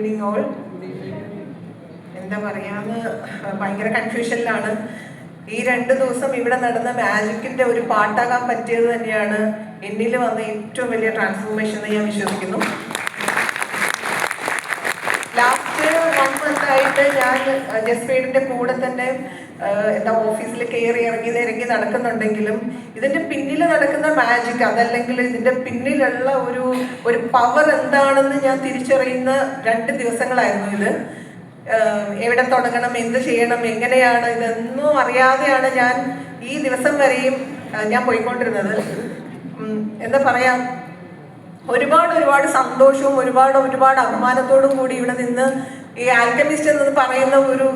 Evening all. എന്താ പറയാന്ന് ഭയങ്കര കൺഫ്യൂഷനിലാണ്. ഈ 2 ദിവസം ഇവിടെ നടന്ന മാജിക്കിന്റെ ഒരു പാട്ടാകാൻ പറ്റിയത് തന്നെയാണ് എന്നിൽ വന്ന ഏറ്റവും വലിയ ട്രാൻസ്ഫോർമേഷൻ എന്ന് ഞാൻ വിശ്വസിക്കുന്നു. ലാസ്റ്റ് 1 month ആയിട്ട് ഞാൻ ജസ്പീഡിന്റെ കൂടെ തന്നെ എന്താ ഓഫീസിൽ ഇറങ്ങി നടക്കുന്നുണ്ടെങ്കിലും ഇതിന്റെ പിന്നിൽ നടക്കുന്ന മാജിക്, അതല്ലെങ്കിൽ ഇതിന്റെ പിന്നിലുള്ള ഒരു പവർ എന്താണെന്ന് ഞാൻ തിരിച്ചറിയുന്ന 2 ദിവസങ്ങളായിരുന്നു ഇത്. എവിടെ തുടങ്ങണം, എന്ത് ചെയ്യണം, എങ്ങനെയാണ്, ഇതൊന്നും അറിയാതെയാണ് ഞാൻ ഈ ദിവസം വരെയും ഞാൻ പോയിക്കൊണ്ടിരുന്നത്. എന്താ പറയാ, ഒരുപാട് സന്തോഷവും ഒരുപാട് അഭിമാനത്തോടും കൂടി ഇവിടെ നിന്ന് ഈ ആൽക്കമിസ്റ്റ് എന്ന് പറയുന്ന ഒരു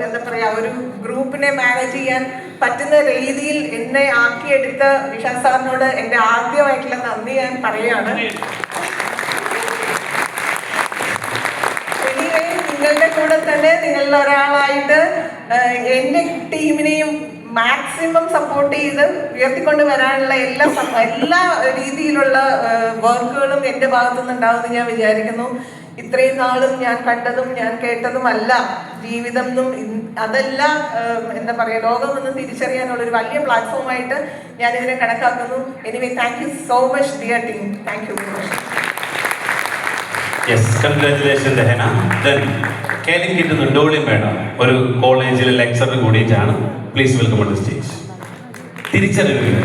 എന്താ പറയാ ഒരു ഗ്രൂപ്പിനെ മാനേജ് ചെയ്യാൻ പറ്റുന്ന രീതിയിൽ എന്നെ ആക്കിയെടുത്ത വിശാൽ സാറിനോട് എൻ്റെ ആദ്യമായിട്ടുള്ള നന്ദി ഞാൻ പറയുകയാണ്. നിങ്ങളുടെ കൂടെ തന്നെ നിങ്ങളിൽ ഒരാളായിട്ട് എൻ്റെ ടീമിനെയും മാക്സിമം സപ്പോർട്ട് ചെയ്ത് ഉയർത്തിക്കൊണ്ട് വരാനുള്ള എല്ലാ രീതിയിലുള്ള വർക്കുകളും എൻ്റെ ഭാഗത്തുനിന്ന് ഉണ്ടാവുമെന്ന് ഞാൻ വിചാരിക്കുന്നു. ഇത്രയും നാളും ഞാൻ കണ്ടതും ഞാൻ കേട്ടതുമല്ല ജീവിതം എന്നും അതെല്ലാം എന്താ പറയുക ലോകമെന്നും തിരിച്ചറിയാനുള്ളൊരു വലിയ പ്ലാറ്റ്ഫോമായിട്ട് ഞാനിതിനെ കണക്കാക്കുന്നു. Anyway thank you so much dear team. Thank you very much. Yes, congratulations Dehana. Then Kalikit Ndoli Madam, ഒരു കോളേജിലെ ലെക്ചറർ കൂടിയിട്ടാണ്. Please welcome on the stage. തിരിച്ചറിയുക